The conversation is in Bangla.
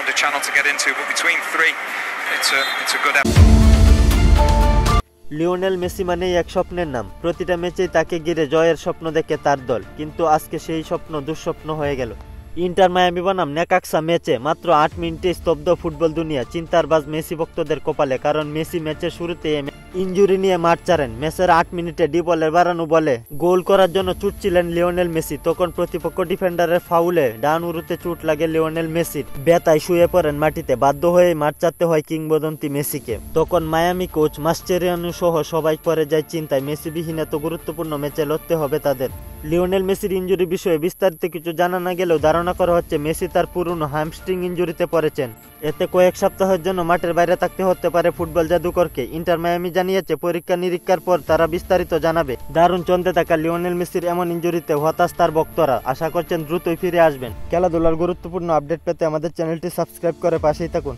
found a channel to get into, but between three, it's a good effort. Lionel Messi মানেই এক স্বপ্নের নাম। প্রতিটা ম্যাচেই তাকে ঘিরে জয়ের স্বপ্ন দেখে তার দল, কিন্তু আজকে সেই স্বপ্ন দুঃস্বপ্ন হয়ে গেল। ইন্টার মায়ামি বনাম নেকাক্সা ম্যাচে মাত্র 8 মিনিটে স্তব্ধ ফুটবল দুনিয়া। চিন্তার বাজ মেসি ভক্তদের কপালে, কারণ মেসি ম্যাচের শুরুতে ইনজুরি নিয়ে মাঠ ছাড়েন। ম্যাচের 8 মিনিটে ডি বলের বাড়ানো বলে গোল করার জন্য ছুটছিলেন লিওনেল মেসি। তখন প্রতিপক্ষ ডিফেন্ডারের ফাউলে ডান উরুতে চোট লাগে লিওনেল মেসির। ব্যথায় শুয়ে পড়েন মাটিতে। বাধ্য হয়ে মাঠ ছাড়তে হয় কিংবদন্তি মেসিকে। তখন মায়ামি কোচ মাস্চেরিয়ানো সহ সবাই পরে যায় চিন্তায়। মেসি বিহীন এত গুরুত্বপূর্ণ ম্যাচে লড়তে হবে তাদের। লিওনেল মেসির ইনজুরি বিষয়ে বিস্তারিত কিছু জানা না গেলেও ধারণা করা হচ্ছে মেসি তার পুরনো হ্যামস্ট্রিং ইনজুরিতে পড়েছেন। এতে কয়েক সপ্তাহের জন্য মাঠের বাইরে থাকতে হতে পারে ফুটবল জাদুকরকে। ইন্টার মায়ামি জানিয়েছে পরীক্ষা নিরীক্ষার পর তারা বিস্তারিত জানাবে। দারুণ চলতে থাকা লিওনেল মেসির এমন ইনজুরিতে হতাশ তার ভক্তরা, আশা করছেন দ্রুতই ফিরে আসবেন। খেলাধুলার গুরুত্বপূর্ণ আপডেট পেতে আমাদের চ্যানেলটি সাবস্ক্রাইব করে পাশেই থাকুন।